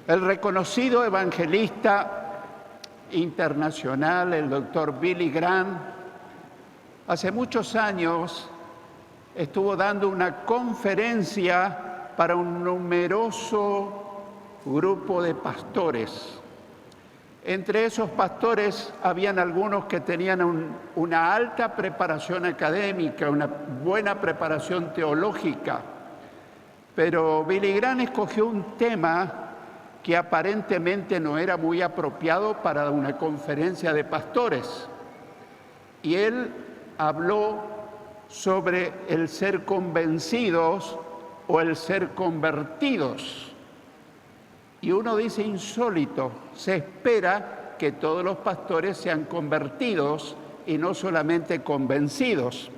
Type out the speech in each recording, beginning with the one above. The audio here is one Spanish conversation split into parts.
El reconocido evangelista internacional, el doctor Billy Graham, hace muchos años estuvo dando una conferencia para un numeroso grupo de pastores. Entre esos pastores habían algunos que tenían una alta preparación académica, una buena preparación teológica, pero Billy Graham escogió un tema que aparentemente no era muy apropiado para una conferencia de pastores. Y él habló sobre el ser convencidos o el ser convertidos. Y uno dice insólito, se espera que todos los pastores sean convertidos y no solamente convencidos.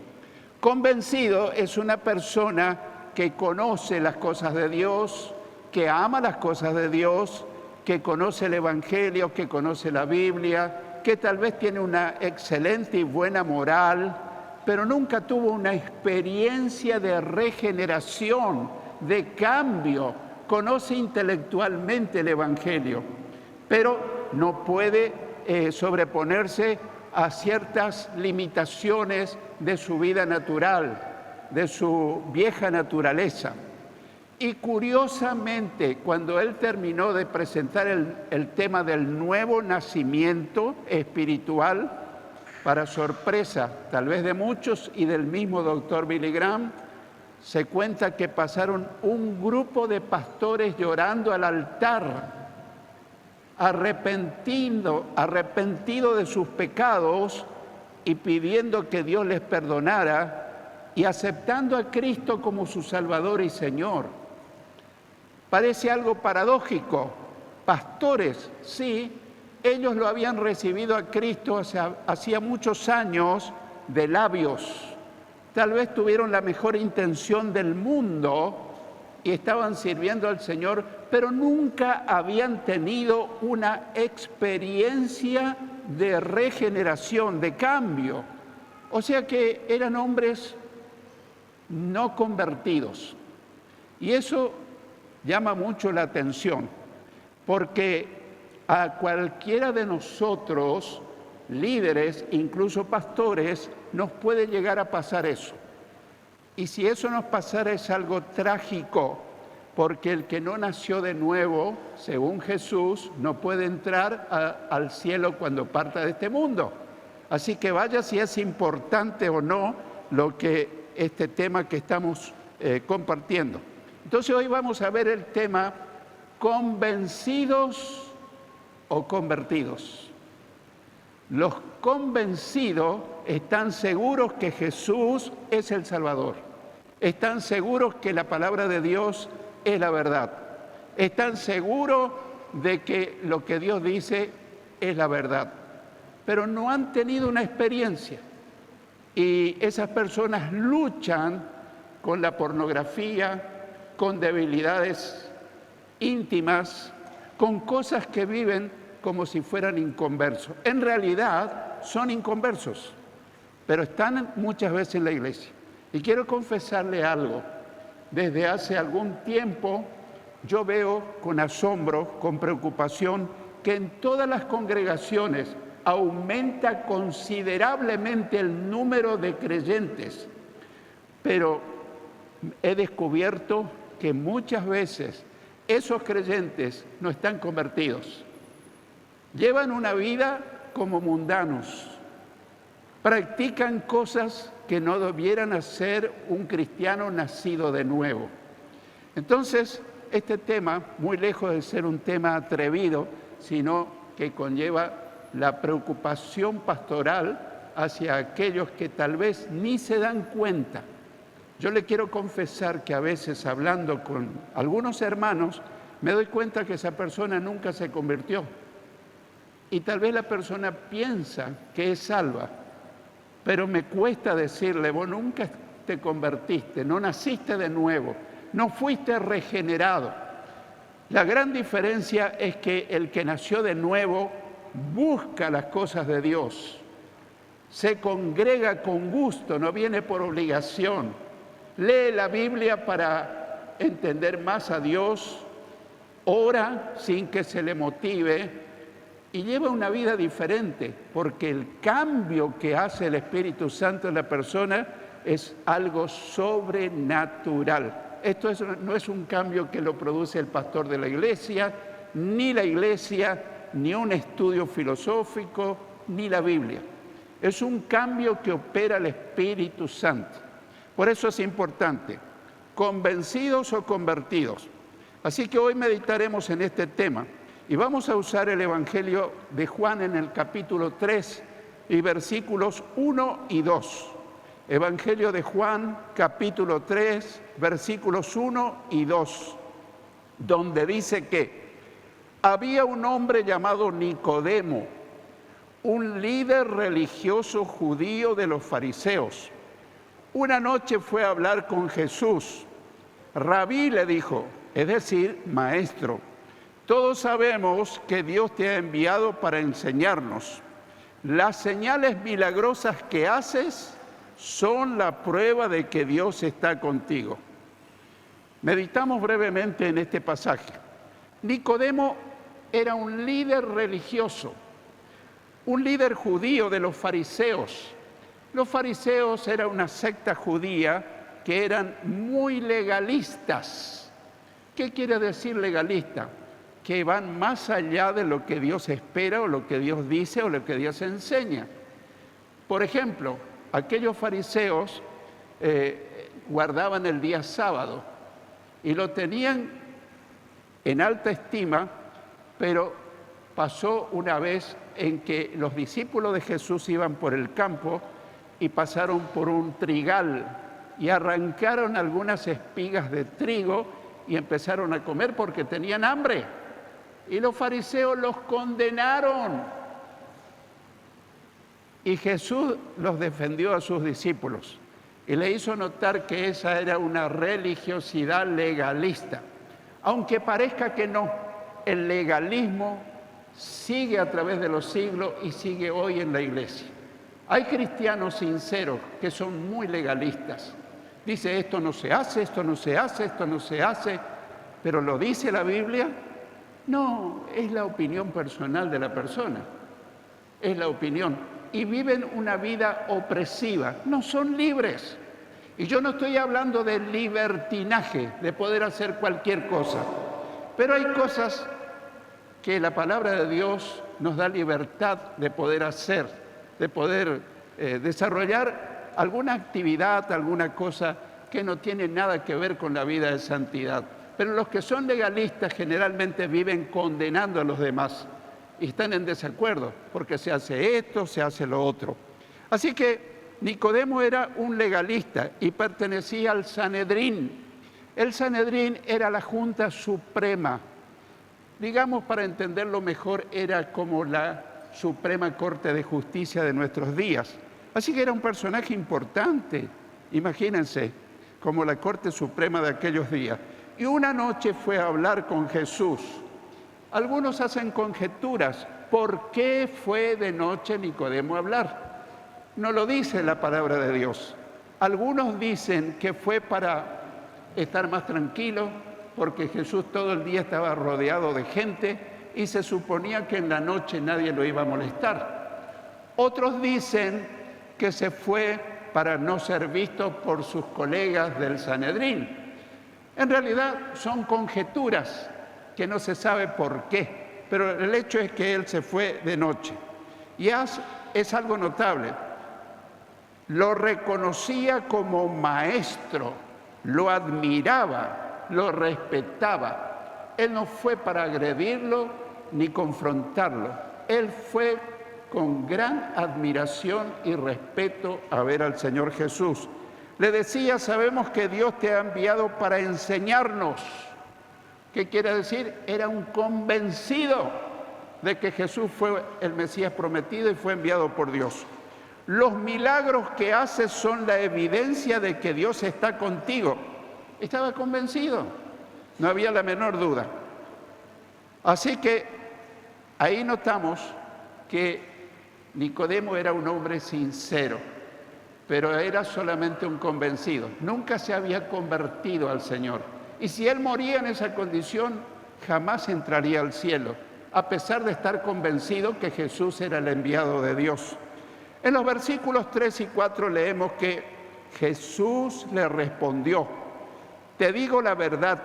Convencido es una persona que conoce las cosas de Dios, que ama las cosas de Dios, que conoce el Evangelio, que conoce la Biblia, que tal vez tiene una excelente y buena moral, pero nunca tuvo una experiencia de regeneración, de cambio. Conoce intelectualmente el Evangelio, pero no puede sobreponerse a ciertas limitaciones de su vida natural, de su vieja naturaleza. Y curiosamente, cuando él terminó de presentar el tema del nuevo nacimiento espiritual, para sorpresa tal vez de muchos y del mismo doctor Billy Graham, se cuenta que pasaron un grupo de pastores llorando al altar, arrepentido de sus pecados y pidiendo que Dios les perdonara y aceptando a Cristo como su Salvador y Señor. Parece algo paradójico. Pastores, sí, ellos lo habían recibido a Cristo hacía muchos años de labios. Tal vez tuvieron la mejor intención del mundo y estaban sirviendo al Señor, pero nunca habían tenido una experiencia de regeneración, de cambio. O sea que eran hombres no convertidos. Y eso llama mucho la atención, porque a cualquiera de nosotros, líderes, incluso pastores, nos puede llegar a pasar eso. Y si eso nos pasara es algo trágico, porque el que no nació de nuevo, según Jesús, no puede entrar al cielo cuando parta de este mundo. Así que vaya si es importante o no este tema que estamos compartiendo. Entonces hoy vamos a ver el tema convencidos o convertidos. Los convencidos están seguros que Jesús es el Salvador. Están seguros que la palabra de Dios es la verdad. Están seguros de que lo que Dios dice es la verdad. Pero no han tenido una experiencia. Y esas personas luchan con la pornografía, con debilidades íntimas, con cosas que viven como si fueran inconversos. En realidad son inconversos, pero están muchas veces en la iglesia. Y quiero confesarle algo. Desde hace algún tiempo yo veo con asombro, con preocupación, que en todas las congregaciones aumenta considerablemente el número de creyentes, pero he descubierto que muchas veces esos creyentes no están convertidos. Llevan una vida como mundanos. Practican cosas que no debieran hacer un cristiano nacido de nuevo. Entonces, este tema, muy lejos de ser un tema atrevido, sino que conlleva la preocupación pastoral hacia aquellos que tal vez ni se dan cuenta. Yo le quiero confesar que a veces hablando con algunos hermanos me doy cuenta que esa persona nunca se convirtió. Y tal vez la persona piensa que es salva, pero me cuesta decirle, vos nunca te convertiste, no naciste de nuevo, no fuiste regenerado. La gran diferencia es que el que nació de nuevo busca las cosas de Dios, se congrega con gusto, no viene por obligación. Lee la Biblia para entender más a Dios, ora sin que se le motive y lleva una vida diferente, porque el cambio que hace el Espíritu Santo en la persona es algo sobrenatural. Esto no es un cambio que lo produce el pastor de la iglesia, ni un estudio filosófico, ni la Biblia. Es un cambio que opera el Espíritu Santo. Por eso es importante, convencidos o convertidos. Así que hoy meditaremos en este tema y vamos a usar el Evangelio de Juan en el capítulo 3 y versículos 1 y 2. Evangelio de Juan, capítulo 3, versículos 1 y 2, donde dice que había un hombre llamado Nicodemo, un líder religioso judío de los fariseos. Una noche fue a hablar con Jesús. Rabí, le dijo, es decir, maestro, todos sabemos que Dios te ha enviado para enseñarnos. Las señales milagrosas que haces son la prueba de que Dios está contigo. Meditamos brevemente en este pasaje. Nicodemo era un líder religioso, un líder judío de los fariseos. Los fariseos eran una secta judía que eran muy legalistas. ¿Qué quiere decir legalista? Que van más allá de lo que Dios espera o lo que Dios dice o lo que Dios enseña. Por ejemplo, aquellos fariseos guardaban el día sábado y lo tenían en alta estima, pero pasó una vez en que los discípulos de Jesús iban por el campo y pasaron por un trigal y arrancaron algunas espigas de trigo y empezaron a comer porque tenían hambre. Y los fariseos los condenaron. Y Jesús los defendió a sus discípulos y le hizo notar que esa era una religiosidad legalista. Aunque parezca que no, el legalismo sigue a través de los siglos y sigue hoy en la iglesia. Hay cristianos sinceros que son muy legalistas. Dice, esto no se hace, esto no se hace, esto no se hace, pero ¿lo dice la Biblia? No, es la opinión personal de la persona, es la opinión. Y viven una vida opresiva, no son libres. Y yo no estoy hablando de libertinaje, de poder hacer cualquier cosa, pero hay cosas que la palabra de Dios nos da libertad de poder hacer, de poder desarrollar alguna actividad, alguna cosa que no tiene nada que ver con la vida de santidad. Pero los que son legalistas generalmente viven condenando a los demás y están en desacuerdo porque se hace esto, se hace lo otro. Así que Nicodemo era un legalista y pertenecía al Sanedrín. El Sanedrín era la Junta Suprema. Digamos, para entenderlo mejor, era como la Suprema Corte de Justicia de nuestros días. Así que era un personaje importante, imagínense, como la Corte Suprema de aquellos días. Y una noche fue a hablar con Jesús. Algunos hacen conjeturas. ¿Por qué fue de noche Nicodemo a hablar? No lo dice la palabra de Dios. Algunos dicen que fue para estar más tranquilo, porque Jesús todo el día estaba rodeado de gente y se suponía que en la noche nadie lo iba a molestar. Otros dicen que se fue para no ser visto por sus colegas del Sanedrín. En realidad son conjeturas que no se sabe por qué, pero el hecho es que él se fue de noche. Y es algo notable. Lo reconocía como maestro, lo admiraba, lo respetaba. Él no fue para agredirlo ni confrontarlo. Él fue con gran admiración y respeto a ver al Señor Jesús. Le decía, sabemos que Dios te ha enviado para enseñarnos. ¿Qué quiere decir? Era un convencido de que Jesús fue el Mesías prometido y fue enviado por Dios. Los milagros que haces son la evidencia de que Dios está contigo. Estaba convencido, no había la menor duda. Así que ahí notamos que Nicodemo era un hombre sincero, pero era solamente un convencido. Nunca se había convertido al Señor. Y si él moría en esa condición, jamás entraría al cielo, a pesar de estar convencido que Jesús era el enviado de Dios. En los versículos 3 y 4 leemos que Jesús le respondió: te digo la verdad,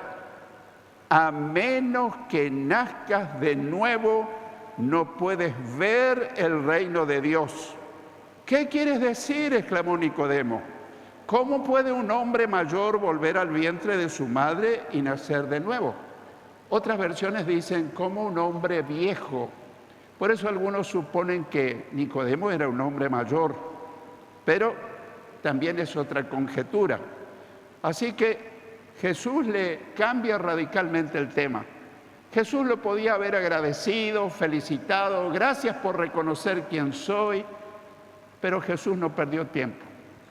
a menos que nazcas de nuevo, no puedes ver el reino de Dios. ¿Qué quieres decir?, exclamó Nicodemo. ¿Cómo puede un hombre mayor volver al vientre de su madre y nacer de nuevo? Otras versiones dicen, como un hombre viejo. Por eso algunos suponen que Nicodemo era un hombre mayor, pero también es otra conjetura. Así que Jesús le cambia radicalmente el tema. Jesús lo podía haber agradecido, felicitado, gracias por reconocer quién soy, pero Jesús no perdió tiempo.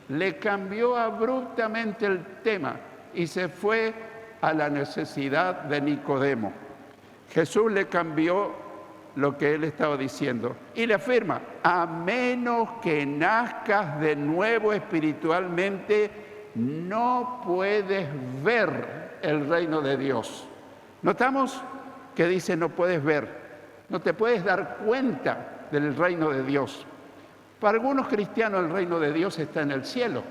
Le cambió abruptamente el tema y se fue a la necesidad de Nicodemo. Jesús le cambió lo que él estaba diciendo y le afirma: a menos que nazcas de nuevo espiritualmente, no puedes ver el reino de Dios. Notamos que dice no puedes ver, no te puedes dar cuenta del reino de Dios. Para algunos cristianos el reino de Dios está en el cielo,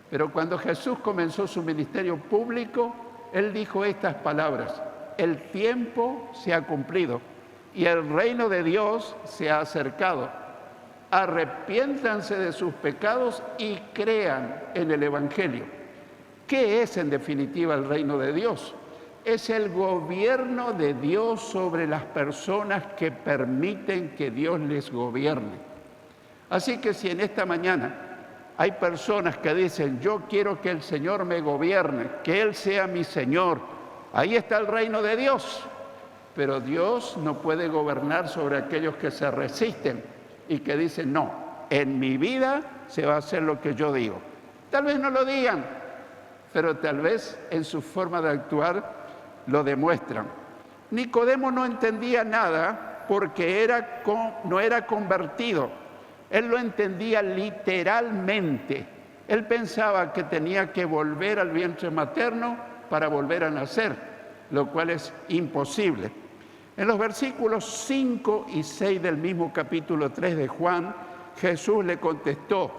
pero cuando Jesús comenzó su ministerio público, Él dijo estas palabras: el tiempo se ha cumplido y el reino de Dios se ha acercado. Arrepiéntanse de sus pecados y crean en el Evangelio. ¿Qué es en definitiva el reino de Dios? Es el gobierno de Dios sobre las personas que permiten que Dios les gobierne. Así que si en esta mañana hay personas que dicen: yo quiero que el Señor me gobierne, que Él sea mi Señor, ahí está el reino de Dios. Pero Dios no puede gobernar sobre aquellos que se resisten y que dicen: no, en mi vida se va a hacer lo que yo digo. Tal vez no lo digan, pero tal vez en su forma de actuar lo demuestran. Nicodemo no entendía nada porque no era convertido. Él lo entendía literalmente. Él pensaba que tenía que volver al vientre materno para volver a nacer, lo cual es imposible. En los versículos 5 y 6 del mismo capítulo 3 de Juan, Jesús le contestó: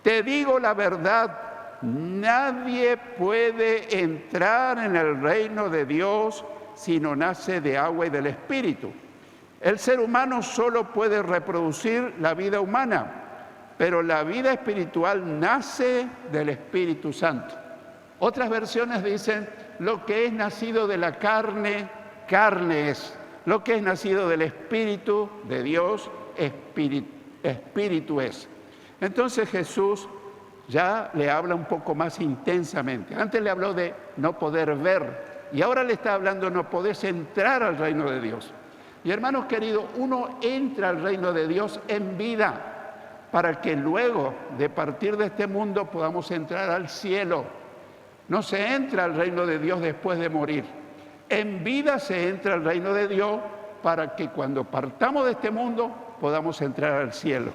te digo la verdad, nadie puede entrar en el reino de Dios si no nace de agua y del Espíritu. El ser humano solo puede reproducir la vida humana, pero la vida espiritual nace del Espíritu Santo. Otras versiones dicen: lo que es nacido de la carne, carne es. Lo que es nacido del Espíritu de Dios, espíritu es. Entonces Jesús ya le habla un poco más intensamente. Antes le habló de no poder ver y ahora le está hablando de no poder entrar al reino de Dios. Y hermanos queridos, uno entra al reino de Dios en vida para que luego de partir de este mundo podamos entrar al cielo. No se entra al reino de Dios después de morir. En vida se entra al reino de Dios para que cuando partamos de este mundo podamos entrar al cielo.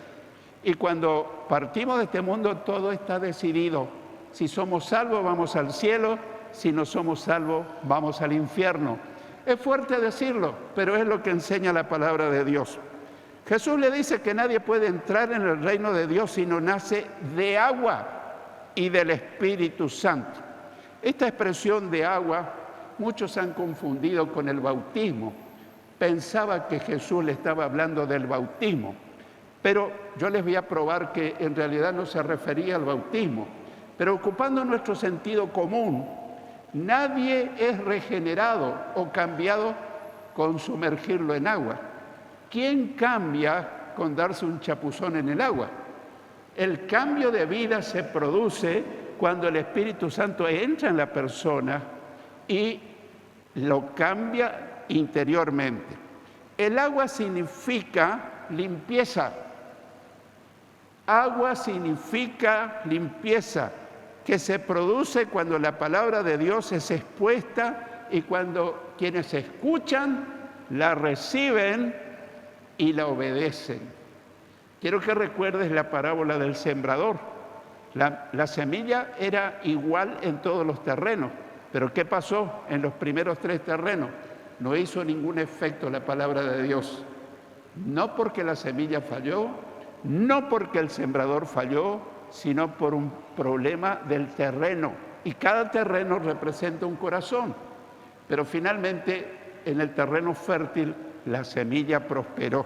Y cuando partimos de este mundo todo está decidido. Si somos salvos vamos al cielo, si no somos salvos vamos al infierno. Es fuerte decirlo, pero es lo que enseña la palabra de Dios. Jesús le dice que nadie puede entrar en el reino de Dios si no nace de agua y del Espíritu Santo. Esta expresión de agua, muchos han confundido con el bautismo. Pensaba que Jesús le estaba hablando del bautismo, pero yo les voy a probar que en realidad no se refería al bautismo. Pero ocupando nuestro sentido común, nadie es regenerado o cambiado con sumergirlo en agua. ¿Quién cambia con darse un chapuzón en el agua? El cambio de vida se produce cuando el Espíritu Santo entra en la persona y lo cambia interiormente. El agua significa limpieza. Agua significa limpieza, que se produce cuando la palabra de Dios es expuesta y cuando quienes escuchan la reciben y la obedecen. Quiero que recuerdes la parábola del sembrador. La semilla era igual en todos los terrenos, pero ¿qué pasó en los primeros 3 terrenos? no hizo ningún efecto la palabra de Dios. No porque la semilla falló, no porque el sembrador falló, sino por un problema del terreno. Y cada terreno representa un corazón. Pero finalmente, en el terreno fértil, la semilla prosperó.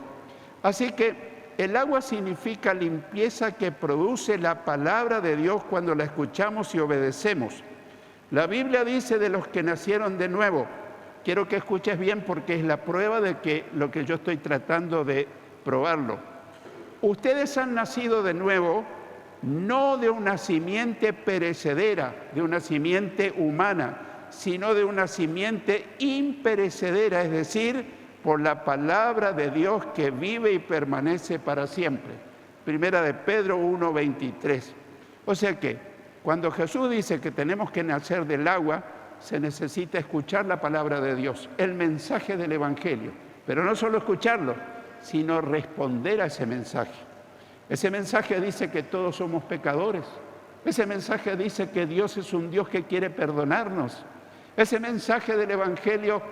Así que el agua significa limpieza que produce la palabra de Dios cuando la escuchamos y obedecemos. La Biblia dice de los que nacieron de nuevo. Quiero que escuches bien porque es la prueba de que lo que yo estoy tratando de probarlo. Ustedes han nacido de nuevo, no de una simiente perecedera, de una simiente humana, sino de una simiente imperecedera, es decir, por la palabra de Dios que vive y permanece para siempre. Primera de Pedro 1:23. O sea que cuando Jesús dice que tenemos que nacer del agua, se necesita escuchar la palabra de Dios, el mensaje del Evangelio. Pero no solo escucharlo, sino responder a ese mensaje. Ese mensaje dice que todos somos pecadores. Ese mensaje dice que Dios es un Dios que quiere perdonarnos. Ese mensaje del Evangelio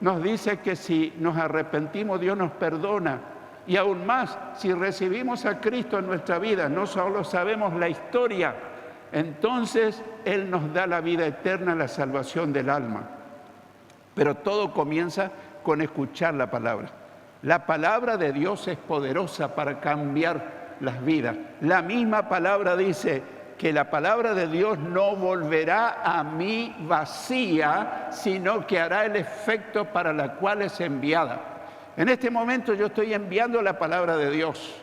nos dice que si nos arrepentimos, Dios nos perdona. Y aún más, si recibimos a Cristo en nuestra vida, no solo sabemos la historia, entonces Él nos da la vida eterna, la salvación del alma. Pero todo comienza con escuchar la palabra. La palabra de Dios es poderosa para cambiar las vidas. La misma palabra dice que la palabra de Dios no volverá a mí vacía, sino que hará el efecto para la cual es enviada. En este momento yo estoy enviando la palabra de Dios.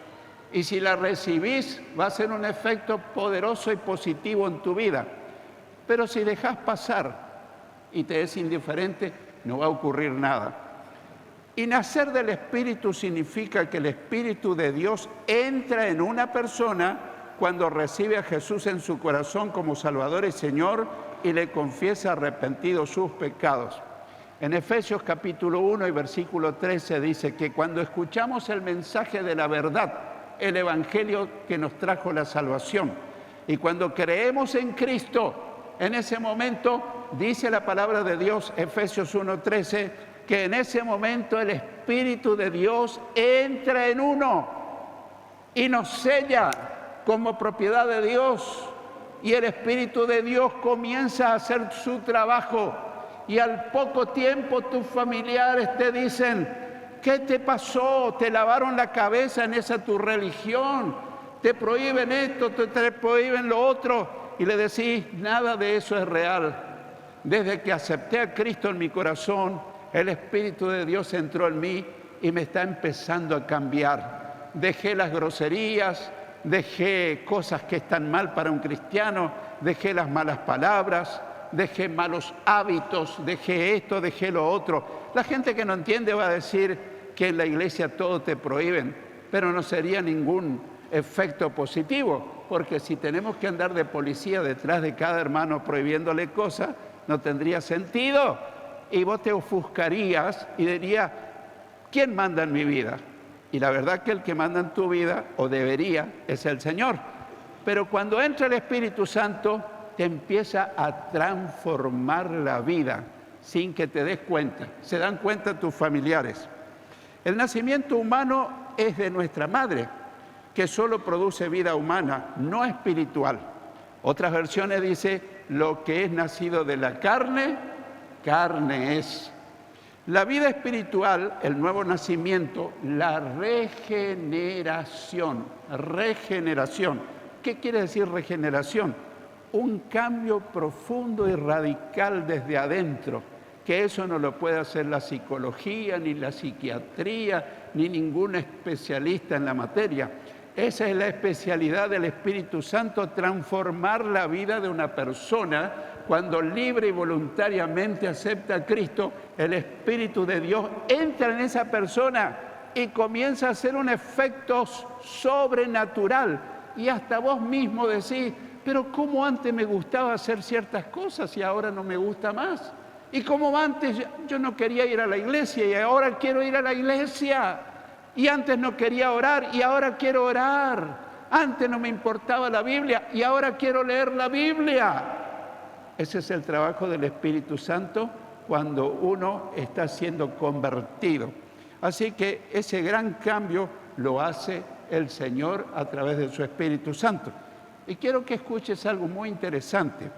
Y si la recibís, va a ser un efecto poderoso y positivo en tu vida. Pero si dejas pasar y te es indiferente, no va a ocurrir nada. Y nacer del Espíritu significa que el Espíritu de Dios entra en una persona cuando recibe a Jesús en su corazón como Salvador y Señor y le confiesa arrepentido sus pecados. En Efesios capítulo 1 y versículo 13 dice que cuando escuchamos el mensaje de la verdad, el Evangelio que nos trajo la salvación, y cuando creemos en Cristo, en ese momento, dice la palabra de Dios, Efesios 1:13, que en ese momento el Espíritu de Dios entra en uno y nos sella como propiedad de Dios, y el Espíritu de Dios comienza a hacer su trabajo, y al poco tiempo tus familiares te dicen: ¿qué te pasó? Te lavaron la cabeza en esa tu religión, te prohíben esto, te prohíben lo otro, y le decís: nada de eso es real. Desde que acepté a Cristo en mi corazón, el Espíritu de Dios entró en mí y me está empezando a cambiar. Dejé las groserías, dejé cosas que están mal para un cristiano, dejé las malas palabras, dejé malos hábitos, dejé esto, dejé lo otro. La gente que no entiende va a decir que en la iglesia todo te prohíben, pero no sería ningún efecto positivo, porque si tenemos que andar de policía detrás de cada hermano prohibiéndole cosas, no tendría sentido. Y vos te ofuscarías y dirías: ¿quién manda en mi vida? Y la verdad que el que manda en tu vida, o debería, es el Señor. Pero cuando entra el Espíritu Santo, te empieza a transformar la vida sin que te des cuenta. Se dan cuenta tus familiares. El nacimiento humano es de nuestra madre, que solo produce vida humana, no espiritual. Otras versiones dice: lo que es nacido de la carne, carne es. La vida espiritual, el nuevo nacimiento, la regeneración. Regeneración. ¿Qué quiere decir regeneración? Un cambio profundo y radical desde adentro, que eso no lo puede hacer la psicología, ni la psiquiatría, ni ningún especialista en la materia. Esa es la especialidad del Espíritu Santo, transformar la vida de una persona. Cuando libre y voluntariamente acepta a Cristo, el Espíritu de Dios entra en esa persona y comienza a hacer un efecto sobrenatural. Y hasta vos mismo decís: pero ¿cómo antes me gustaba hacer ciertas cosas y ahora no me gusta más? Y como antes yo no quería ir a la iglesia y ahora quiero ir a la iglesia. Y antes no quería orar y ahora quiero orar. Antes no me importaba la Biblia y ahora quiero leer la Biblia. Ese es el trabajo del Espíritu Santo cuando uno está siendo convertido. Así que ese gran cambio lo hace el Señor a través de su Espíritu Santo. Y quiero que escuches algo muy interesante.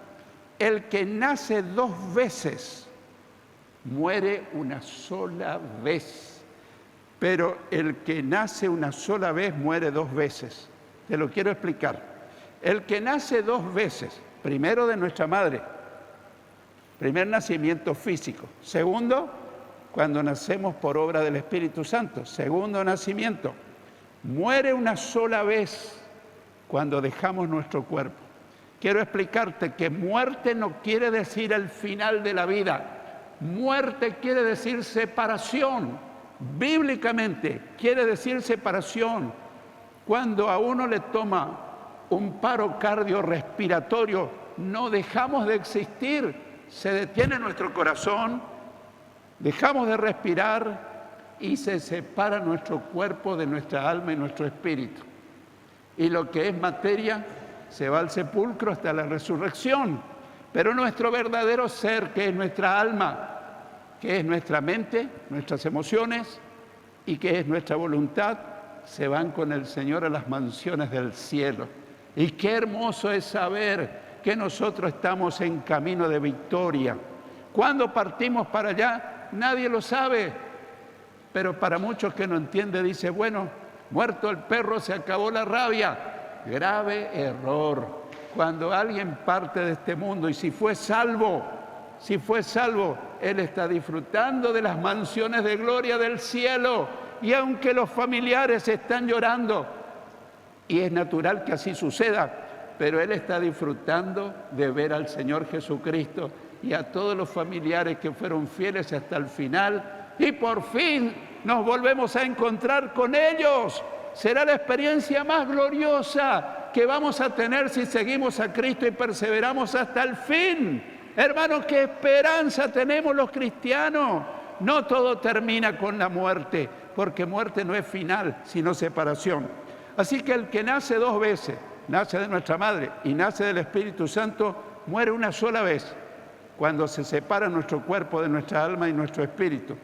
El que nace 2 veces muere una sola vez, pero el que nace una sola vez muere 2 veces. Te lo quiero explicar. El que nace 2 veces, primero de nuestra madre, primer nacimiento físico. Segundo, cuando nacemos por obra del Espíritu Santo. Segundo nacimiento. Muere una sola vez cuando dejamos nuestro cuerpo. Quiero explicarte que muerte no quiere decir el final de la vida. Muerte quiere decir separación. Bíblicamente quiere decir separación. Cuando a uno le toma un paro cardiorrespiratorio, no dejamos de existir. Se detiene nuestro corazón, dejamos de respirar y se separa nuestro cuerpo de nuestra alma y nuestro espíritu. Y lo que es materia se va al sepulcro hasta la resurrección. Pero nuestro verdadero ser, que es nuestra alma, que es nuestra mente, nuestras emociones y que es nuestra voluntad, se van con el Señor a las mansiones del cielo. Y qué hermoso es saber que nosotros estamos en camino de victoria. ¿Cuándo partimos para allá? Nadie lo sabe. Pero para muchos que no entienden, dice, bueno, muerto el perro se acabó la rabia. Grave error. Cuando alguien parte de este mundo y si fue salvo, él está disfrutando de las mansiones de gloria del cielo. Y aunque los familiares están llorando, y es natural que así suceda, pero él está disfrutando de ver al Señor Jesucristo y a todos los familiares que fueron fieles hasta el final. Y por fin nos volvemos a encontrar con ellos. Será la experiencia más gloriosa que vamos a tener si seguimos a Cristo y perseveramos hasta el fin. Hermanos, qué esperanza tenemos los cristianos. No todo termina con la muerte, porque muerte no es final, sino separación. Así que el que nace 2 veces, nace de nuestra madre y nace del Espíritu Santo, muere una sola vez, cuando se separa nuestro cuerpo de nuestra alma y nuestro espíritu.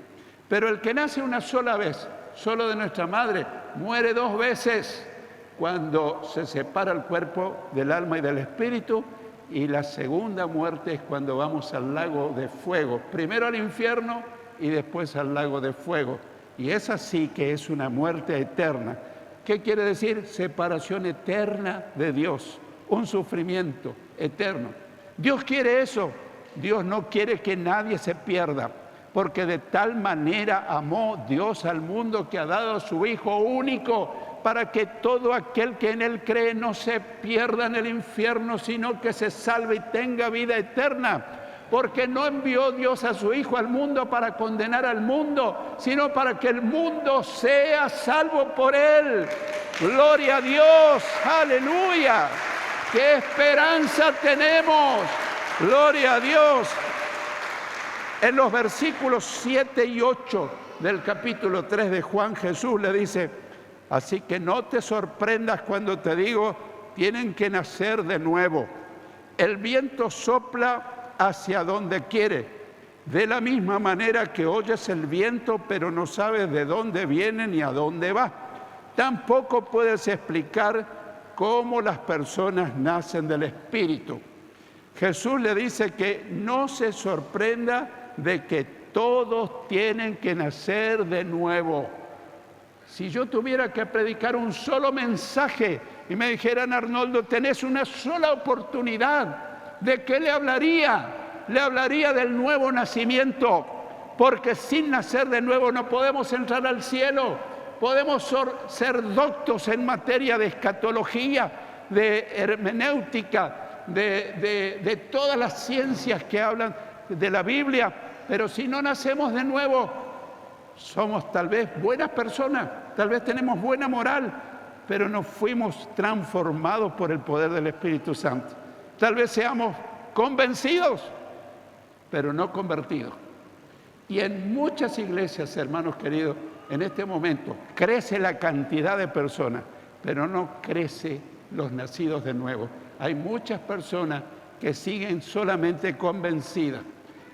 Pero el que nace una sola vez, solo de nuestra madre, muere 2 veces, cuando se separa el cuerpo del alma y del espíritu. Y la segunda muerte es cuando vamos al lago de fuego, primero al infierno y después al lago de fuego. Y esa sí que es una muerte eterna. ¿Qué quiere decir? Separación eterna de Dios, un sufrimiento eterno. Dios quiere eso. Dios no quiere que nadie se pierda, porque de tal manera amó Dios al mundo que ha dado a su Hijo único, para que todo aquel que en Él cree no se pierda en el infierno, sino que se salve y tenga vida eterna. Porque no envió Dios a su Hijo al mundo para condenar al mundo, sino para que el mundo sea salvo por Él. ¡Gloria a Dios! ¡Aleluya! ¡Qué esperanza tenemos! ¡Gloria a Dios! En los versículos 7 y 8 del capítulo 3 de Juan, Jesús le dice: así que no te sorprendas cuando te digo, tienen que nacer de nuevo. El viento sopla hacia donde quiere, de la misma manera que oyes el viento, pero no sabes de dónde viene ni a dónde va. Tampoco puedes explicar cómo las personas nacen del Espíritu. Jesús le dice que no se sorprenda de que todos tienen que nacer de nuevo. Si yo tuviera que predicar un solo mensaje y me dijeran, Arnoldo, tenés una sola oportunidad, ¿de qué le hablaría? Le hablaría del nuevo nacimiento, porque sin nacer de nuevo no podemos entrar al cielo. Podemos ser doctos en materia de escatología, de hermenéutica, de todas las ciencias que hablan de la Biblia, pero si no nacemos de nuevo, somos tal vez buenas personas, tal vez tenemos buena moral, pero no fuimos transformados por el poder del Espíritu Santo. Tal vez seamos convencidos, pero no convertidos. Y en muchas iglesias, hermanos queridos, en este momento crece la cantidad de personas, pero no crece los nacidos de nuevo. Hay muchas personas que siguen solamente convencidas.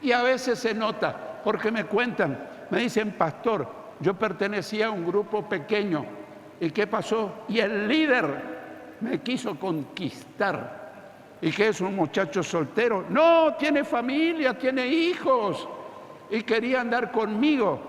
Y a veces se nota, porque me cuentan, me dicen, pastor, yo pertenecía a un grupo pequeño. ¿Y qué pasó? Y el líder me quiso conquistar. ¿Y qué es un muchacho soltero? No, tiene familia, tiene hijos. Y quería andar conmigo.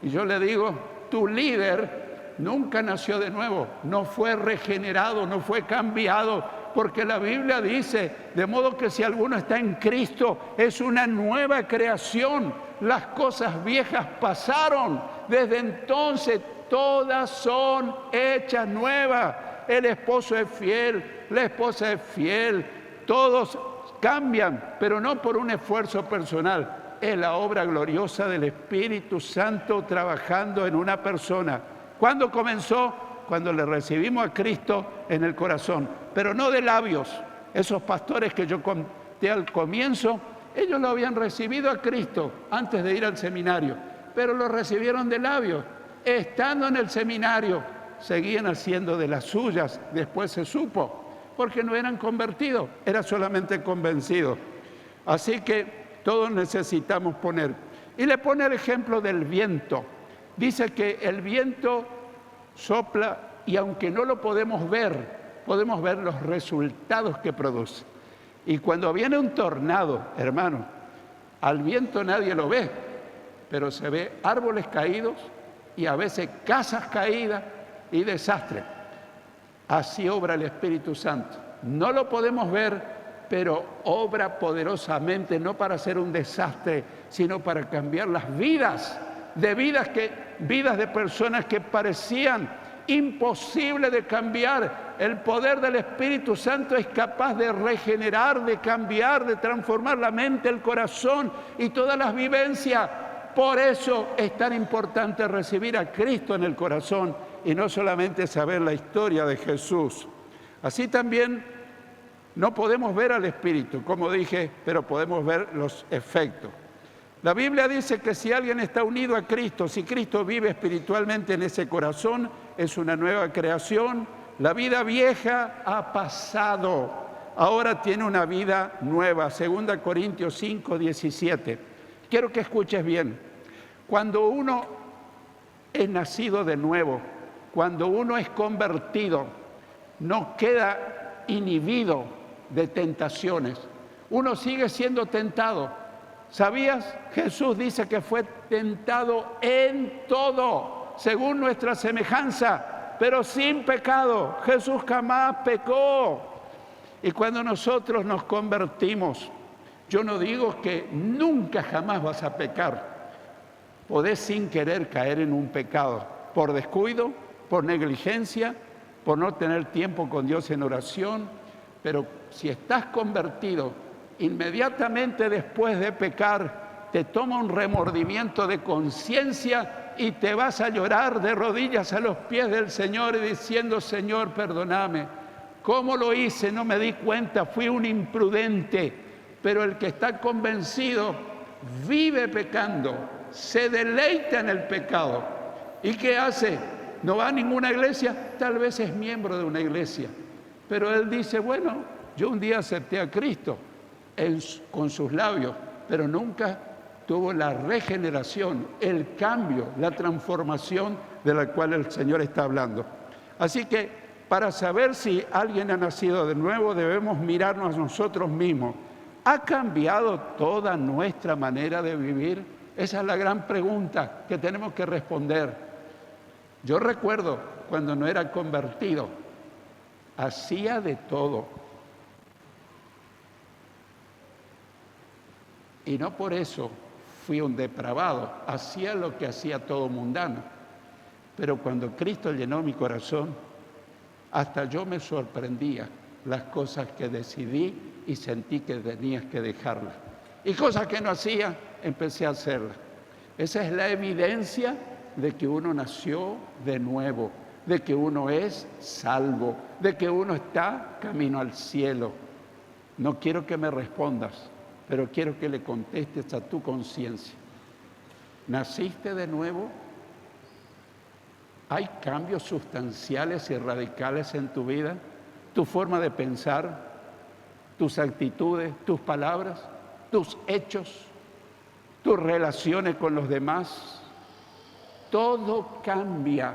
Y yo le digo, tu líder nunca nació de nuevo, no fue regenerado, no fue cambiado, porque la Biblia dice, de modo que si alguno está en Cristo, es una nueva creación. Las cosas viejas pasaron, desde entonces todas son hechas nuevas. El esposo es fiel, la esposa es fiel, todos cambian, pero no por un esfuerzo personal. Es la obra gloriosa del Espíritu Santo trabajando en una persona. ¿Cuándo comenzó? Cuando le recibimos a Cristo en el corazón, pero no de labios. Esos pastores que yo conté al comienzo, ellos lo habían recibido a Cristo antes de ir al seminario, pero lo recibieron de labios. Estando en el seminario, seguían haciendo de las suyas, después se supo, porque no eran convertidos, eran solamente convencidos. Así que todos necesitamos poner. Y le pone el ejemplo del viento. Dice que el viento sopla y aunque no lo podemos ver los resultados que produce. Y cuando viene un tornado, hermano, al viento nadie lo ve, pero se ve árboles caídos y a veces casas caídas y desastre. Así obra el Espíritu Santo. No lo podemos ver, pero obra poderosamente, no para hacer un desastre, sino para cambiar las vidas de personas que parecían imposibles de cambiar. El poder del Espíritu Santo es capaz de regenerar, de cambiar, de transformar la mente, el corazón y todas las vivencias. Por eso es tan importante recibir a Cristo en el corazón y no solamente saber la historia de Jesús. Así también no podemos ver al Espíritu, como dije, pero podemos ver los efectos. La Biblia dice que si alguien está unido a Cristo, si Cristo vive espiritualmente en ese corazón, es una nueva creación. La vida vieja ha pasado, ahora tiene una vida nueva. 2 Corintios 5, 17. Quiero que escuches bien. Cuando uno es nacido de nuevo, cuando uno es convertido, no queda inhibido de tentaciones. Uno sigue siendo tentado. ¿Sabías? Jesús dice que fue tentado en todo, según nuestra semejanza, pero sin pecado. Jesús jamás pecó. Y cuando nosotros nos convertimos, yo no digo que nunca jamás vas a pecar. Podés sin querer caer en un pecado, por descuido, por negligencia, por no tener tiempo con Dios en oración, pero si estás convertido, inmediatamente después de pecar, te toma un remordimiento de conciencia y te vas a llorar de rodillas a los pies del Señor y diciendo, Señor, perdóname. ¿Cómo lo hice? No me di cuenta, fui un imprudente. Pero el que está convencido vive pecando, se deleita en el pecado. ¿Y qué hace? ¿No va a ninguna iglesia? Tal vez es miembro de una iglesia. Pero él dice, bueno, yo un día acepté a Cristo con sus labios, pero nunca tuvo la regeneración, el cambio, la transformación de la cual el Señor está hablando. Así que para saber si alguien ha nacido de nuevo, debemos mirarnos a nosotros mismos. ¿Ha cambiado toda nuestra manera de vivir? Esa es la gran pregunta que tenemos que responder. Yo recuerdo cuando no era convertido, hacía de todo. Y no por eso fui un depravado, hacía lo que hacía todo mundano. Pero cuando Cristo llenó mi corazón, hasta yo me sorprendía las cosas que decidí y sentí que tenías que dejarlas. Y cosas que no hacía, empecé a hacerlas. Esa es la evidencia de que uno nació de nuevo, de que uno es salvo, de que uno está camino al cielo. No quiero que me respondas, pero quiero que le contestes a tu conciencia. ¿Naciste de nuevo? ¿Hay cambios sustanciales y radicales en tu vida? ¿Tu forma de pensar? ¿Tus actitudes? ¿Tus palabras? ¿Tus hechos? tus relaciones con los demás. Todo cambia,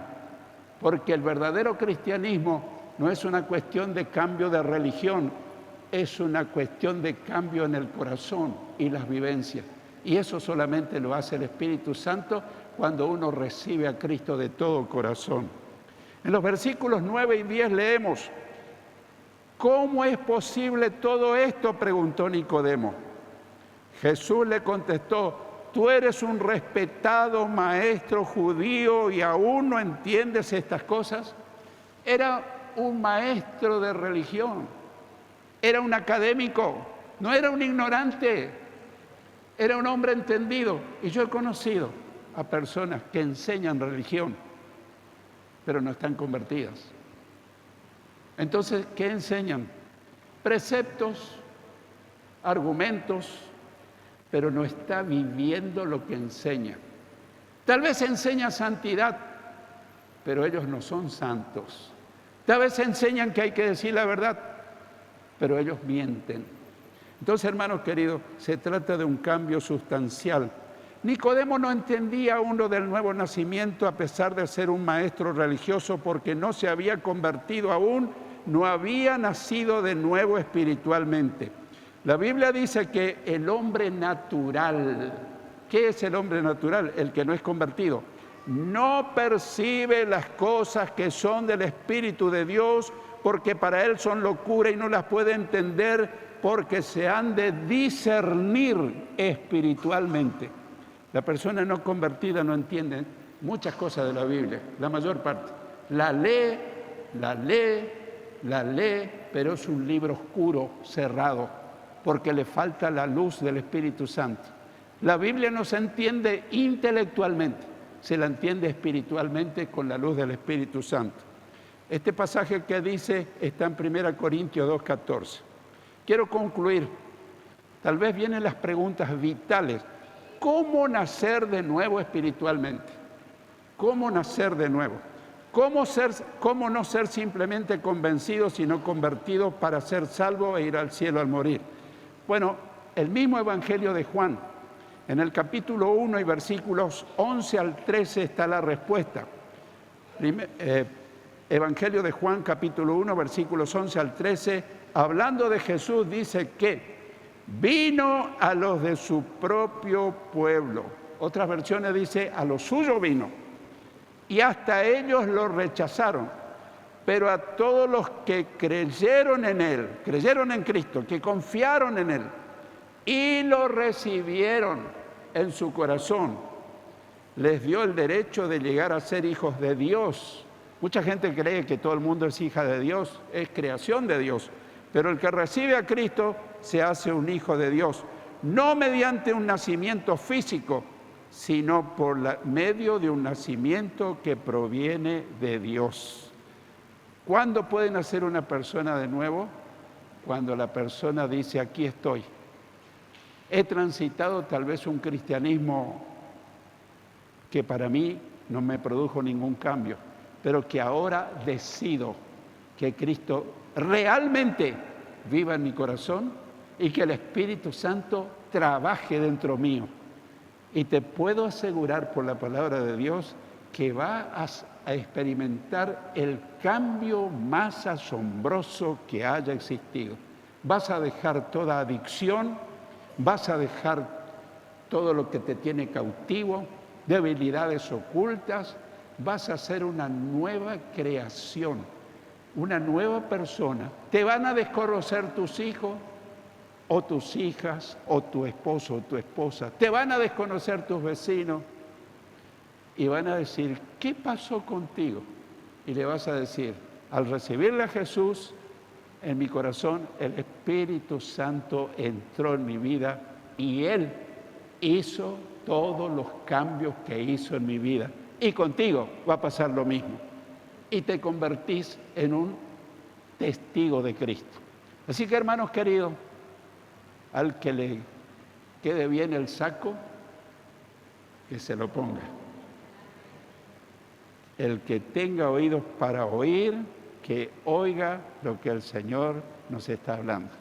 porque el verdadero cristianismo no es una cuestión de cambio de religión, es una cuestión de cambio en el corazón y las vivencias. Y eso solamente lo hace el Espíritu Santo cuando uno recibe a Cristo de todo corazón. En los versículos 9 y 10 leemos: ¿cómo es posible todo esto?, preguntó Nicodemo. Jesús le contestó: tú eres un respetado maestro judío y aún no entiendes estas cosas. Era un maestro de religión, era un académico, no era un ignorante, era un hombre entendido. Y yo he conocido a personas que enseñan religión, pero no están convertidas. Entonces, ¿qué enseñan? Preceptos, argumentos, pero no está viviendo lo que enseña. Tal vez enseña santidad, pero ellos no son santos. Tal vez enseñan que hay que decir la verdad, pero ellos mienten. Entonces, hermanos queridos, se trata de un cambio sustancial. Nicodemo no entendía aún lo del nuevo nacimiento a pesar de ser un maestro religioso, porque no se había convertido aún, no había nacido de nuevo espiritualmente. La Biblia dice que el hombre natural, ¿qué es el hombre natural? El que no es convertido. No percibe las cosas que son del Espíritu de Dios, porque para él son locura y no las puede entender, porque se han de discernir espiritualmente. La persona no convertida no entiende muchas cosas de la Biblia, la mayor parte. La lee, pero es un libro oscuro, cerrado, porque le falta la luz del Espíritu Santo. La Biblia no se entiende intelectualmente, se la entiende espiritualmente con la luz del Espíritu Santo. Este pasaje que dice está en 1 Corintios 2:14. Quiero concluir. Tal vez vienen las preguntas vitales. ¿Cómo nacer de nuevo espiritualmente? ¿Cómo nacer de nuevo? ¿Cómo no ser simplemente convencido, sino convertido para ser salvo e ir al cielo al morir? Bueno, el mismo Evangelio de Juan, en el capítulo 1 y versículos 11 al 13 está la respuesta. Evangelio de Juan, capítulo 1, versículos 11 al 13, hablando de Jesús, dice que vino a los de su propio pueblo. Otras versiones dice, a los suyos vino. Y hasta ellos lo rechazaron. Pero a todos los que creyeron en Él, creyeron en Cristo, que confiaron en Él y lo recibieron en su corazón, les dio el derecho de llegar a ser hijos de Dios. Mucha gente cree que todo el mundo es hija de Dios, es creación de Dios. Pero el que recibe a Cristo se hace un hijo de Dios, no mediante un nacimiento físico, sino por medio de un nacimiento que proviene de Dios. ¿Cuándo puede nacer una persona de nuevo? Cuando la persona dice, aquí estoy. He transitado tal vez un cristianismo que para mí no me produjo ningún cambio, pero que ahora decido que Cristo realmente viva en mi corazón y que el Espíritu Santo trabaje dentro mío. Y te puedo asegurar por la palabra de Dios que vas a experimentar el cambio más asombroso que haya existido. Vas a dejar toda adicción, vas a dejar todo lo que te tiene cautivo, debilidades ocultas, vas a ser una nueva creación, una nueva persona. Te van a desconocer tus hijos o tus hijas o tu esposo o tu esposa. Te van a desconocer tus vecinos y van a decir, ¿qué pasó contigo? Y le vas a decir, al recibirle a Jesús en mi corazón, el Espíritu Santo entró en mi vida y Él hizo todos los cambios que hizo en mi vida. Y contigo va a pasar lo mismo. Y te convertís en un testigo de Cristo. Así que, hermanos queridos, al que le quede bien el saco, que se lo ponga. El que tenga oídos para oír, que oiga lo que el Señor nos está hablando.